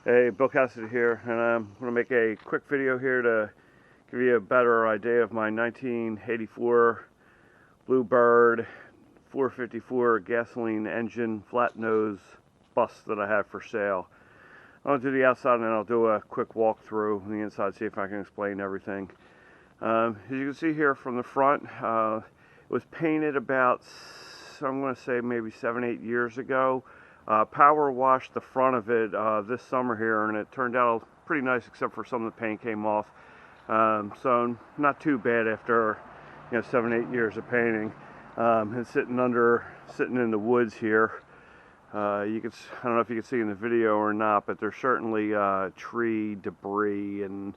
Hey, Bill Cassidy here, and I'm going to make a quick video here to give you a better idea of my 1984 Bluebird 454 gasoline engine flat nose bus that I have for sale. I'll do the outside and then I'll do a quick walkthrough on the inside, see if I can explain everything. As you can see here from the front, it was painted about, I'm going to say maybe 7-8 years ago. Power washed the front of it this summer here, and it turned out pretty nice except for some of the paint came off. So not too bad after 7-8 years of painting. And sitting in the woods here. I don't know if you can see in the video or not, but there's certainly tree debris and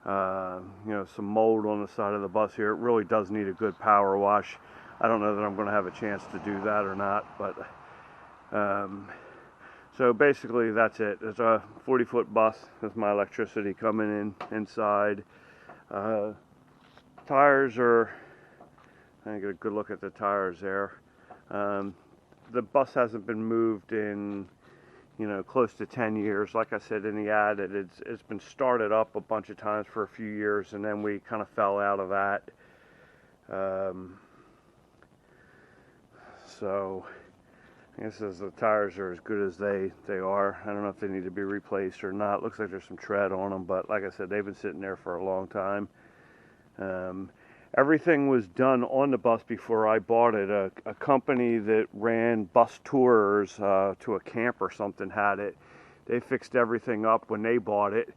some mold on the side of the bus here. It really does need a good power wash. I don't know that I'm going to have a chance to do that or not, but so basically that's it. It's a 40-foot bus. There's my electricity coming in inside. Tires are, I get a good look at the tires there. The bus hasn't been moved in close to 10 years. Like I said in the ad, it's been started up a bunch of times for a few years, and then we kind of fell out of that. So I guess as the tires are as good as they are. I don't know if they need to be replaced or not. Looks like there's some tread on them, but like I said, they've been sitting there for a long time. Everything was done on the bus before I bought it. A company that ran bus tours to a camp or something had it. They fixed everything up when they bought it.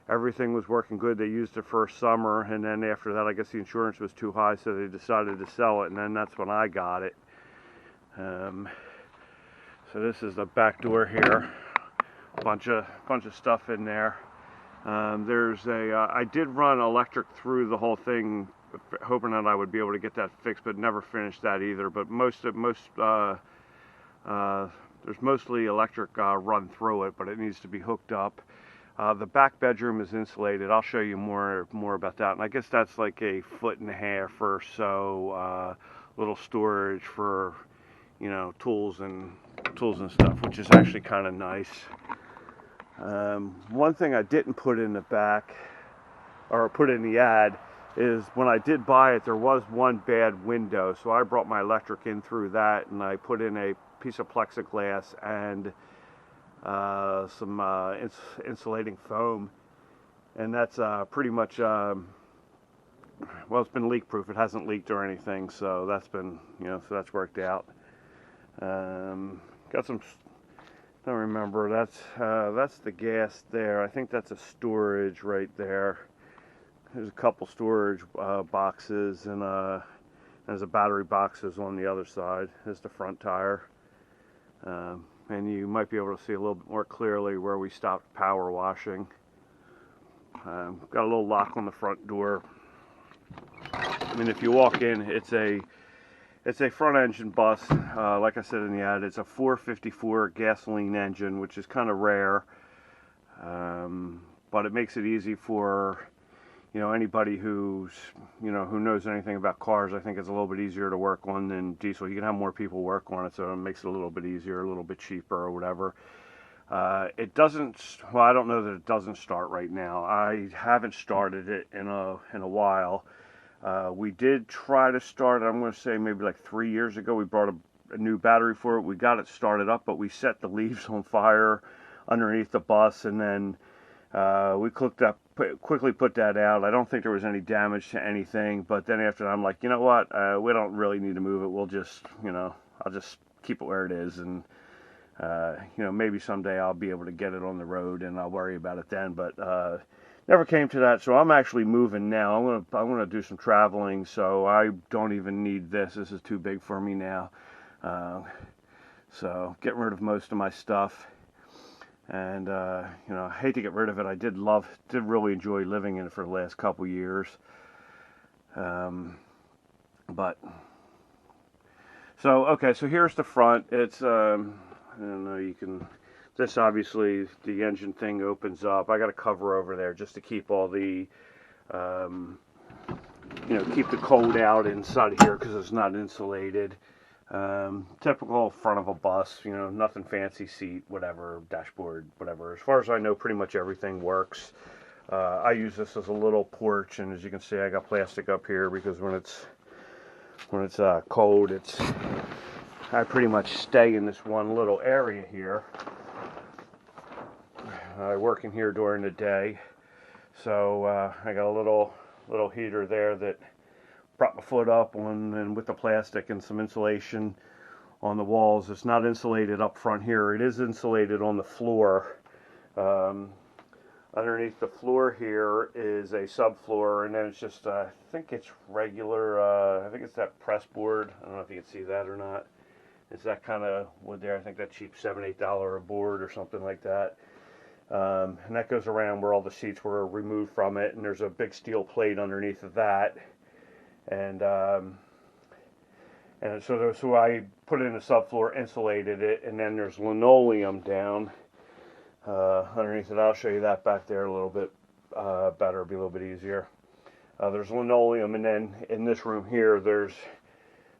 Everything was working good. They used it for a summer, and then after that, I guess the insurance was too high, so they decided to sell it, and then that's when I got it. So this is the back door here. Bunch of stuff in there. I did run electric through the whole thing, hoping that I would be able to get that fixed, but never finished that either. But there's mostly electric run through it, but it needs to be hooked up. The back bedroom is insulated. I'll show you more about that. And I guess that's like a 1.5 foot or so little storage for tools and stuff, which is actually kind of nice. One thing I didn't put in the back, or put in the ad, is when I did buy it, there was one bad window, so I brought my electric in through that, and I put in a piece of plexiglass and some insulating foam, and that's pretty much, well, it's been leak proof. It hasn't leaked or anything, so that's been, so that's worked out. Got some, I don't remember, that's the gas there. I think that's a storage right there. There's a couple storage boxes, and there's a battery boxes on the other side. There's the front tire. And you might be able to see a little bit more clearly where we stopped power washing. Got a little lock on the front door. I mean, if you walk in, it's a front engine bus. Like I said in the ad, it's a 454 gasoline engine, which is kind of rare. But it makes it easy for anybody who knows anything about cars. I think it's a little bit easier to work on than diesel. You can have more people work on it, so it makes it a little bit easier, a little bit cheaper or whatever. It doesn't, well, I don't know that it doesn't start right now. I haven't started it in a while. We did try to start it, I'm going to say maybe like 3 years ago. We brought a new battery for it. We got it started up, but we set the leaves on fire underneath the bus, and then we quickly put that out. I don't think there was any damage to anything, but then after that, I'm like, you know what? We don't really need to move it. We'll just, I'll just keep it where it is, and maybe someday I'll be able to get it on the road, and I'll worry about it then. But never came to that, so I'm actually moving now. I'm gonna do some traveling, so I don't even need this. This is too big for me now. So getting rid of most of my stuff. And I hate to get rid of it. I did really enjoy living in it for the last couple years. But so okay, so here's the front. It's I don't know, this obviously the engine thing opens up. I got a cover over there just to keep all the keep the cold out inside of here because it's not insulated. Typical front of a bus, you know, nothing fancy, seat, whatever, dashboard, whatever. As far as I know, pretty much everything works. I use this as a little porch, and as you can see, I got plastic up here because when it's cold, I pretty much stay in this one little area here. I work in here during the day, so I got a little heater there that prop my foot up on, and with the plastic and some insulation on the walls. It's not insulated up front here. It is insulated on the floor. Underneath the floor here is a subfloor, and then it's just, I think it's regular, I think it's that press board. I don't know if you can see that or not. It's that kind of wood there. I think that cheap $7, $8 a board or something like that. And that goes around where all the seats were removed from it, and there's a big steel plate underneath of that. And so I put it in the subfloor, insulated it, and then there's linoleum down underneath it. I'll show you that back there a little bit better, it'll be a little bit easier. There's linoleum, and then in this room here, there's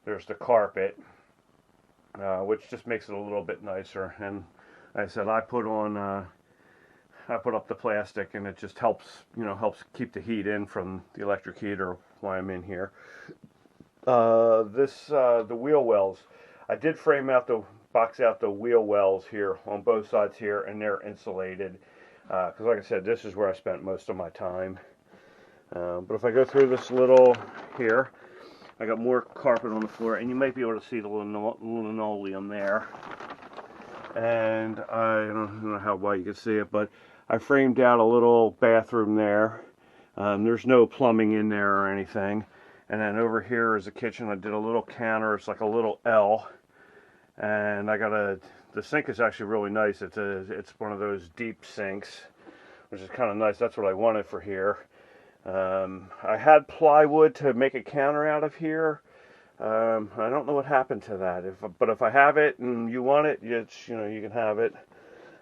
the carpet, which just makes it a little bit nicer. And like I said, I put up the plastic, and it just helps keep the heat in from the electric heater while I'm in here. The wheel wells, I did box out the wheel wells here on both sides here, and they're insulated because like I said, this is where I spent most of my time. But if I go through this little here, I got more carpet on the floor, and you might be able to see the linoleum there. And I don't know how well you can see it, but I framed out a little bathroom there. There's no plumbing in there or anything. And then over here is the kitchen. I did a little counter. It's like a little L. And I got the sink is actually really nice. It's one of those deep sinks, which is kind of nice. That's what I wanted for here. I had plywood to make a counter out of here. I don't know what happened to that. But if I have it and you want it, you can have it.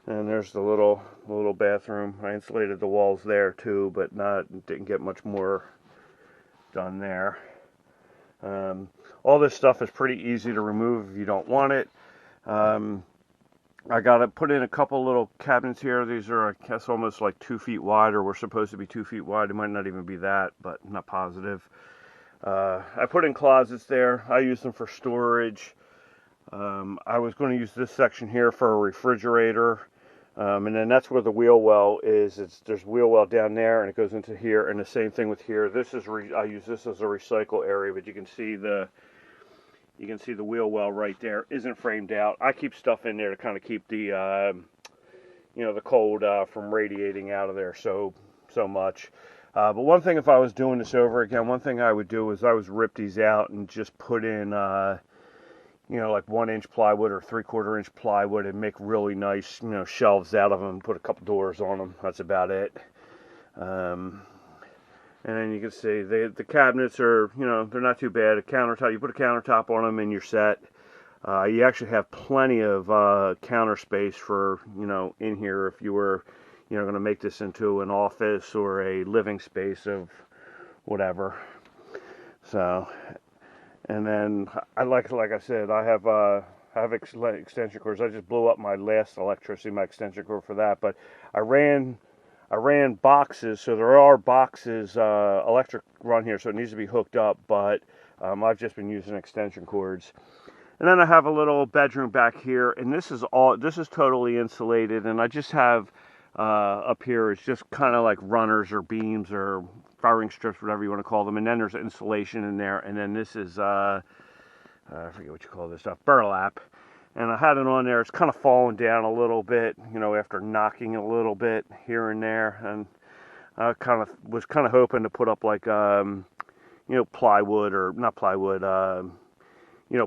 And there's the little bathroom. I insulated the walls there too, but didn't get much more done there. All this stuff is pretty easy to remove if you don't want it. I got to put in a couple little cabinets here. These are, I guess, almost like 2 feet wide, or were supposed to be 2 feet wide. It might not even be that, but I'm not positive. I put in closets there. I use them for storage. I was going to use this section here for a refrigerator. And then that's where the wheel well is. There's a wheel well down there, and it goes into here, and the same thing with here. I use this as a recycle area, but you can see the wheel well right there isn't framed out. I keep stuff in there to kind of keep the the cold from radiating out of there so much. But one thing, if I was doing this over again, one thing I would do is I would rip these out and just put in like 1-inch plywood or 3/4-inch plywood, and make really nice, shelves out of them, put a couple doors on them. That's about it. And then you can see the cabinets are, they're not too bad. A countertop, you put a countertop on them and you're set. You actually have plenty of counter space for, in here if you were, going to make this into an office or a living space of whatever. So, and then like I said, I have extension cords. I just blew up my last electricity, my extension cord for that, but I ran boxes, so there are boxes, electric run here, so it needs to be hooked up, but I've just been using extension cords. And then I have a little bedroom back here, and this is totally insulated, and I just have up here is just kind of like runners or beams or firing strips, whatever you want to call them, and then there's insulation in there, and then this is I forget what you call this stuff, burlap. And I had it on there. It's kind of fallen down a little bit, after knocking a little bit here and there. And I was hoping to put up like, plywood, or not plywood,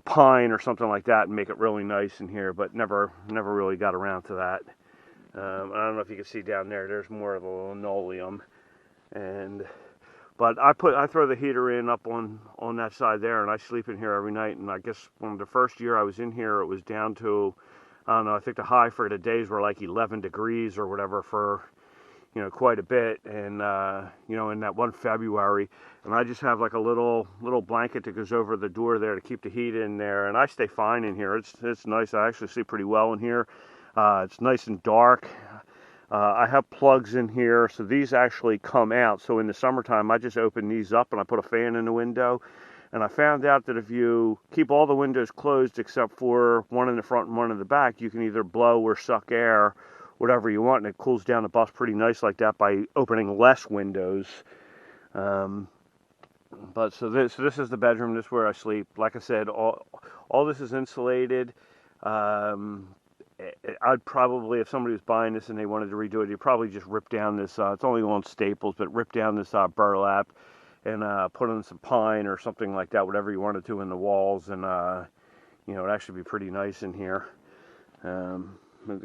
pine or something like that, and make it really nice in here. But never really got around to that. I don't know if you can see down there. There's more of the linoleum, but I throw the heater in up on that side there, and I sleep in here every night. And I guess when the first year I was in here, it was down to, I don't know, I think the high for the days were like 11 degrees or whatever for, you know, quite a bit, and you know, in that one February, and I just have like a little blanket that goes over the door there to keep the heat in there, and I stay fine in here. It's nice. I actually see pretty well in here. It's nice and dark. I have plugs in here, so these actually come out. So in the summertime, I just open these up and I put a fan in the window. And I found out that if you keep all the windows closed except for one in the front and one in the back, you can either blow or suck air, whatever you want, and it cools down the bus pretty nice like that by opening less windows. But so this is the bedroom. This is where I sleep. Like I said, all this is insulated. I'd probably, if somebody was buying this and they wanted to redo it, you'd probably just rip down this, it's only on staples, but rip down this burlap and put in some pine or something like that, whatever you wanted to in the walls, and you know, it'd actually be pretty nice in here. The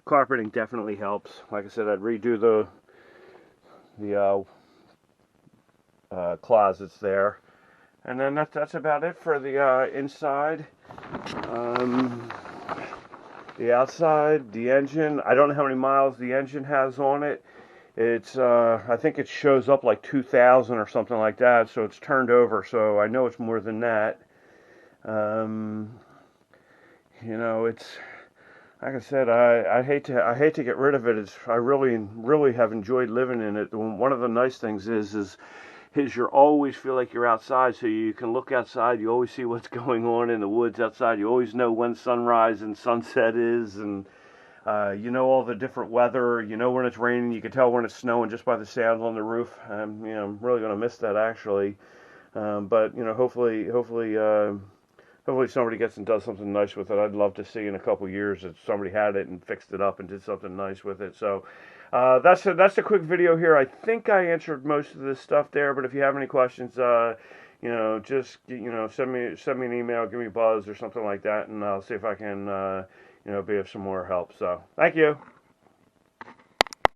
carpeting definitely helps. Like I said, I'd redo the closets there. And then that's about it for the inside. The outside, the engine, I don't know how many miles the engine has on it. It's, I think it shows up like 2,000 or something like that, so it's turned over, so I know it's more than that. You know, it's, like I said, I hate to get rid of it. I really have enjoyed living in it. One of the nice things is you always feel like you're outside, so you can look outside. You always see what's going on in the woods outside. You always know when sunrise and sunset is, and you know all the different weather. You know when it's raining. You can tell when it's snowing just by the sounds on the roof. You know, I'm really going to miss that actually. But you know, hopefully somebody gets and does something nice with it. I'd love to see in a couple years that somebody had it and fixed it up and did something nice with it. So that's a quick video here. I think I answered most of this stuff there, but if you have any questions, you know, just, you know, send me an email, give me a buzz or something like that, and I'll see if I can, you know, be of some more help. So thank you.